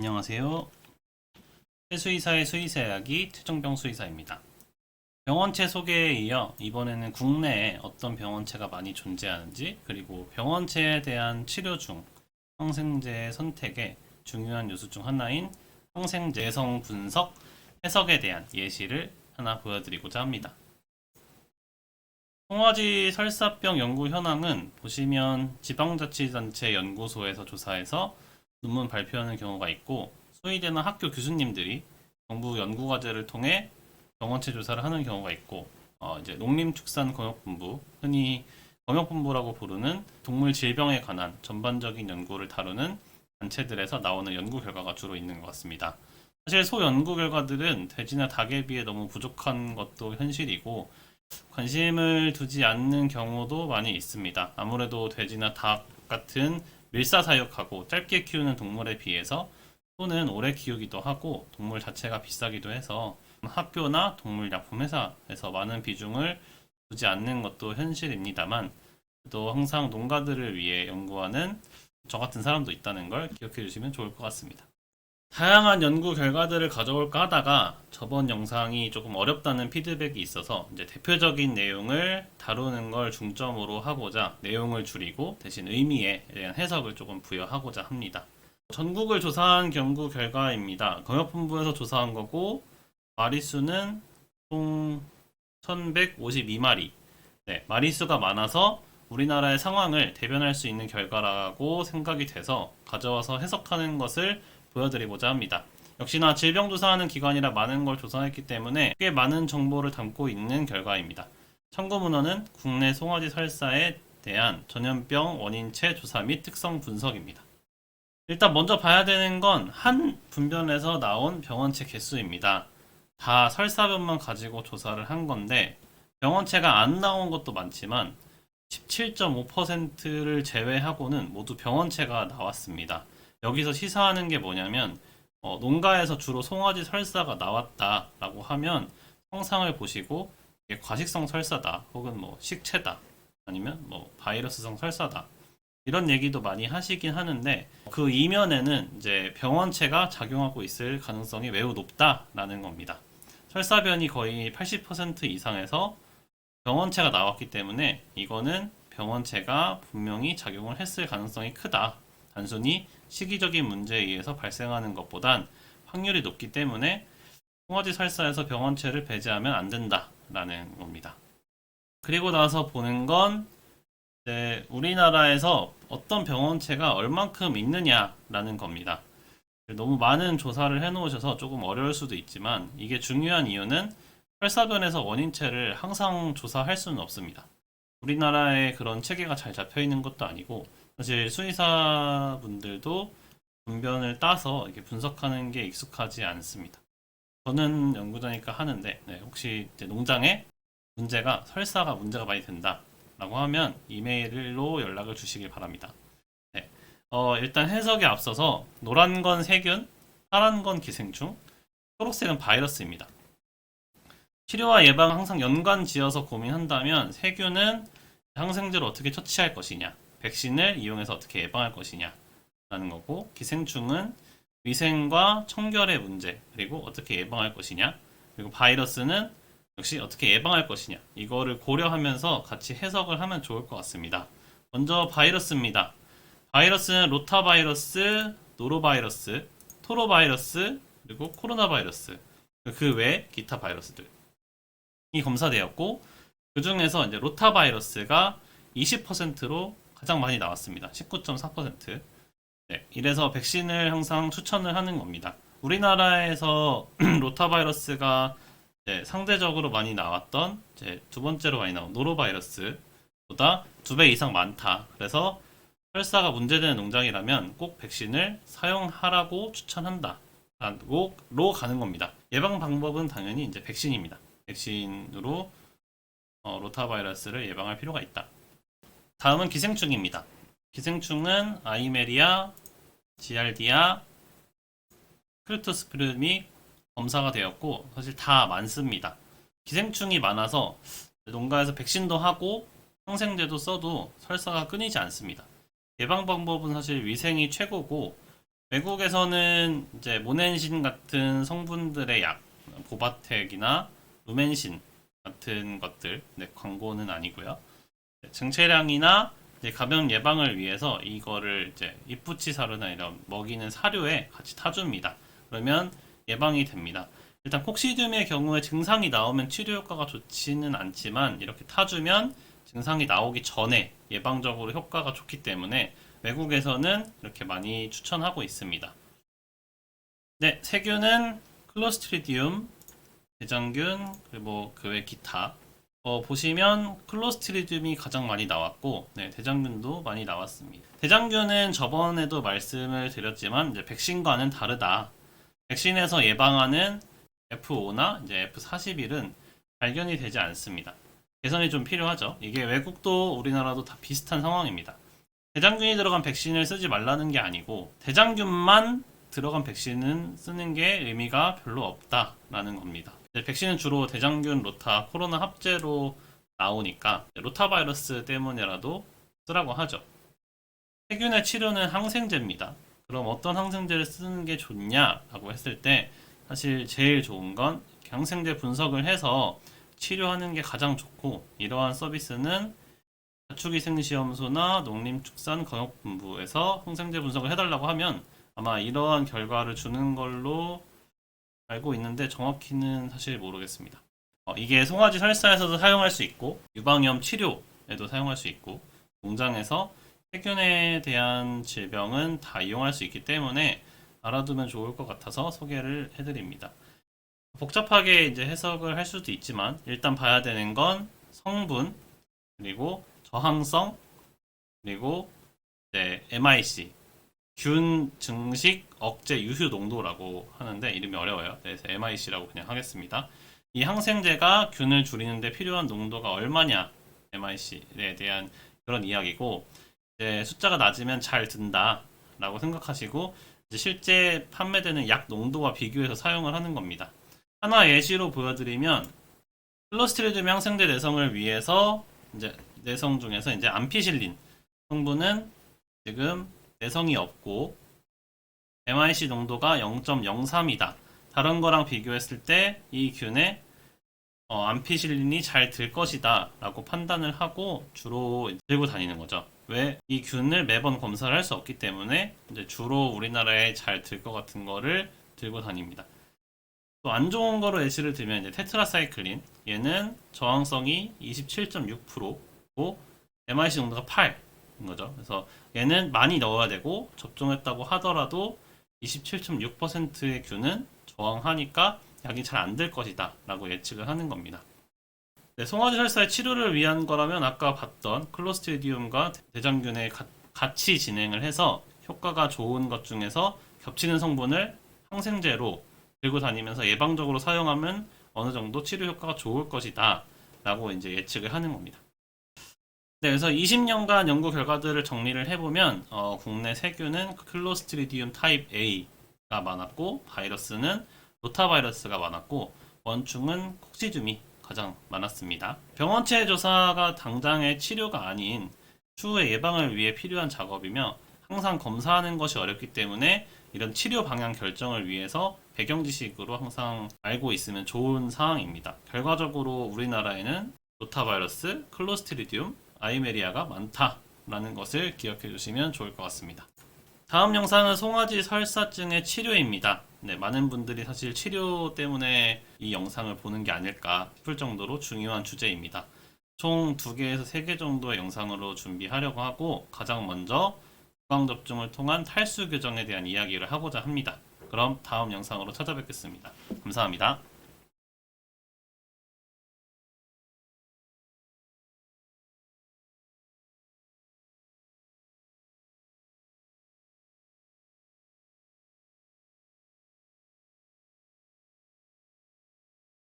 안녕하세요. 해수의사의 수의사 이야기 최종병 수의사입니다. 병원체 소개에 이어 이번에는 국내에 어떤 병원체가 많이 존재하는지, 그리고 병원체에 대한 치료 중 항생제 선택의 중요한 요소 중 하나인 항생제성 분석 해석에 대한 예시를 하나 보여드리고자 합니다. 송화지 설사병 연구 현황은 보시면 지방자치단체 연구소에서 조사해서 논문 발표하는 경우가 있고, 소위대나 학교 교수님들이 정부 연구과제를 통해 병원체 조사를 하는 경우가 있고, 이제 농림축산검역본부, 흔히 검역본부라고 부르는 동물 질병에 관한 전반적인 연구를 다루는 단체들에서 나오는 연구 결과가 주로 있는 것 같습니다. 사실 소 연구 결과들은 돼지나 닭에 비해 너무 부족한 것도 현실이고, 관심을 두지 않는 경우도 많이 있습니다. 아무래도 돼지나 닭 같은 밀사사육하고 짧게 키우는 동물에 비해서 소는 오래 키우기도 하고 동물 자체가 비싸기도 해서 학교나 동물약품 회사에서 많은 비중을 두지 않는 것도 현실입니다만, 또 항상 농가들을 위해 연구하는 저 같은 사람도 있다는 걸 기억해 주시면 좋을 것 같습니다. 다양한 연구 결과들을 가져올까 하다가 저번 영상이 조금 어렵다는 피드백이 있어서 이제 대표적인 내용을 다루는 걸 중점으로 하고자 내용을 줄이고 대신 의미에 대한 해석을 조금 부여하고자 합니다. 전국을 조사한 연구 결과입니다. 검역본부에서 조사한 거고, 마리수는 총 1152마리. 네, 마리수가 많아서 우리나라의 상황을 대변할 수 있는 결과라고 생각이 돼서 가져와서 해석하는 것을 보여드리고자 합니다. 역시나 질병 조사하는 기관이라 많은 걸 조사했기 때문에 꽤 많은 정보를 담고 있는 결과입니다. 참고 문헌은 국내 송아지 설사에 대한 전염병 원인체 조사 및 특성 분석입니다. 일단 먼저 봐야 되는 건 한 분변에서 나온 병원체 개수입니다. 다 설사변만 가지고 조사를 한 건데 병원체가 안 나온 것도 많지만 17.5%를 제외하고는 모두 병원체가 나왔습니다. 여기서 시사하는 게 뭐냐면 농가에서 주로 송아지 설사가 나왔다라고 하면 성상을 보시고 이게 과식성 설사다 혹은 뭐 식체다 아니면 뭐 바이러스성 설사다 이런 얘기도 많이 하시긴 하는데, 그 이면에는 이제 병원체가 작용하고 있을 가능성이 매우 높다라는 겁니다. 설사변이 거의 80% 이상에서 병원체가 나왔기 때문에 이거는 병원체가 분명히 작용을 했을 가능성이 크다. 단순히 시기적인 문제에 의해서 발생하는 것보단 확률이 높기 때문에 송아지 설사에서 병원체를 배제하면 안 된다라는 겁니다. 그리고 나서 보는 건 이제 우리나라에서 어떤 병원체가 얼만큼 있느냐라는 겁니다. 너무 많은 조사를 해놓으셔서 조금 어려울 수도 있지만 이게 중요한 이유는 설사변에서 원인체를 항상 조사할 수는 없습니다. 우리나라에 그런 체계가 잘 잡혀 있는 것도 아니고, 사실 수의사분들도 분변을 따서 이렇게 분석하는 게 익숙하지 않습니다. 저는 연구자니까 하는데, 혹시 이제 농장에 설사가 문제가 많이 된다라고 하면 이메일로 연락을 주시길 바랍니다. 네. 일단 해석에 앞서서 노란 건 세균, 파란 건 기생충, 초록색은 바이러스입니다. 치료와 예방 항상 연관 지어서 고민한다면 세균은 항생제를 어떻게 처치할 것이냐, 백신을 이용해서 어떻게 예방할 것이냐 라는 거고, 기생충은 위생과 청결의 문제, 그리고 어떻게 예방할 것이냐, 그리고 바이러스는 역시 어떻게 예방할 것이냐, 이거를 고려하면서 같이 해석을 하면 좋을 것 같습니다. 먼저 바이러스입니다. 바이러스는 로타바이러스, 노로바이러스, 토로바이러스, 그리고 코로나 바이러스, 그 외 기타 바이러스들이 검사되었고, 그 중에서 이제 로타바이러스가 20%로 가장 많이 나왔습니다. 19.4%. 네, 이래서 백신을 항상 추천을 하는 겁니다. 우리나라에서 로타바이러스가 상대적으로 많이 나왔던 두 번째로 많이 나온 노로바이러스보다 2배 이상 많다. 그래서 설사가 문제되는 농장이라면 꼭 백신을 사용하라고 추천한다. 로 가는 겁니다. 예방 방법은 당연히 이제 백신입니다. 백신으로 로타바이러스를 예방할 필요가 있다. 다음은 기생충입니다. 기생충은 아이메리아, 지알디아, 크립토스피름이 검사가 되었고, 사실 다 많습니다. 기생충이 많아서 농가에서 백신도 하고 항생제도 써도 설사가 끊이지 않습니다. 예방 방법은 사실 위생이 최고고, 외국에서는 이제 모넨신 같은 성분들의 약, 보바텍이나 루멘신 같은 것들, 네, 광고는 아니고요. 증체량이나 이제 감염 예방을 위해서 이거를 이제 입부치사료나 이런 먹이는 사료에 같이 타줍니다. 그러면 예방이 됩니다. 일단 콕시디움의 경우에 증상이 나오면 치료 효과가 좋지는 않지만 이렇게 타주면 증상이 나오기 전에 예방적으로 효과가 좋기 때문에 외국에서는 이렇게 많이 추천하고 있습니다. 네, 세균은 클로스트리디움, 대장균, 그리고 그 외 기타. 보시면 클로스트리디움이 가장 많이 나왔고, 네, 대장균도 많이 나왔습니다. 대장균은 저번에도 말씀을 드렸지만 이제 백신과는 다르다. 백신에서 예방하는 F5나 이제 F41은 발견이 되지 않습니다. 개선이 좀 필요하죠. 이게 외국도 우리나라도 다 비슷한 상황입니다. 대장균이 들어간 백신을 쓰지 말라는 게 아니고 대장균만 들어간 백신은 쓰는 게 의미가 별로 없다라는 겁니다. 백신은 주로 대장균, 로타, 코로나 합제로 나오니까 로타 바이러스 때문이라도 쓰라고 하죠. 세균의 치료는 항생제입니다. 그럼 어떤 항생제를 쓰는 게 좋냐라고 했을 때 사실 제일 좋은 건 항생제 분석을 해서 치료하는 게 가장 좋고, 이러한 서비스는 가축위생시험소나 농림축산건협본부에서 항생제 분석을 해달라고 하면 아마 이러한 결과를 주는 걸로 알고 있는데 정확히는 사실 모르겠습니다. 이게 송아지 설사에서도 사용할 수 있고 유방염 치료에도 사용할 수 있고 공장에서 세균에 대한 질병은 다 이용할 수 있기 때문에 알아두면 좋을 것 같아서 소개를 해드립니다. 복잡하게 이제 해석을 할 수도 있지만 일단 봐야 되는 건 성분, 그리고 저항성, 그리고 이제 MIC, 균 증식 억제 유휴 농도라고 하는데 이름이 어려워요. 그래서 MIC라고 그냥 하겠습니다. 이 항생제가 균을 줄이는데 필요한 농도가 얼마냐, MIC에 대한 그런 이야기고, 이제 숫자가 낮으면 잘 든다라고 생각하시고 이제 실제 판매되는 약 농도와 비교해서 사용을 하는 겁니다. 하나 예시로 보여드리면 클로스트리디움 항생제 내성을 위해서 이제 내성 중에서 이제 암피실린 성분은 지금 내성이 없고 MIC 농도가 0.03이다. 다른 거랑 비교했을 때 이 균에 암피실린이 잘 들 것이다 라고 판단을 하고 주로 들고 다니는 거죠. 왜? 이 균을 매번 검사를 할 수 없기 때문에 이제 주로 우리나라에 잘 들 것 같은 거를 들고 다닙니다. 또 안 좋은 거로 예시를 들면 이제 테트라사이클린, 얘는 저항성이 27.6%고 MIC 농도가 8인 거죠. 그래서 얘는 많이 넣어야 되고 접종했다고 하더라도 27.6%의 균은 저항하니까 약이 잘 안 될 것이다 라고 예측을 하는 겁니다. 네, 송아지 설사의 치료를 위한 거라면 아까 봤던 클로스트리디움과 대장균의 같이 진행을 해서 효과가 좋은 것 중에서 겹치는 성분을 항생제로 들고 다니면서 예방적으로 사용하면 어느 정도 치료 효과가 좋을 것이다 라고 이제 예측을 하는 겁니다. 네, 그래서 20년간 연구 결과들을 정리를 해보면 국내 세균은 클로스트리디움 타입 A가 많았고 바이러스는 로타바이러스가 많았고 원충은 콕시dium이 가장 많았습니다. 병원체 조사가 당장의 치료가 아닌 추후의 예방을 위해 필요한 작업이며 항상 검사하는 것이 어렵기 때문에 이런 치료 방향 결정을 위해서 배경 지식으로 항상 알고 있으면 좋은 사항입니다. 결과적으로 우리나라에는 로타바이러스, 클로스트리디움, 아이메리아가 많다라는 것을 기억해 주시면 좋을 것 같습니다. 다음 영상은 송아지 설사증의 치료입니다. 네, 많은 분들이 사실 치료 때문에 이 영상을 보는 게 아닐까 싶을 정도로 중요한 주제입니다. 총 2개에서 3개 정도의 영상으로 준비하려고 하고 가장 먼저 예방접종을 통한 탈수 교정에 대한 이야기를 하고자 합니다. 그럼 다음 영상으로 찾아뵙겠습니다. 감사합니다.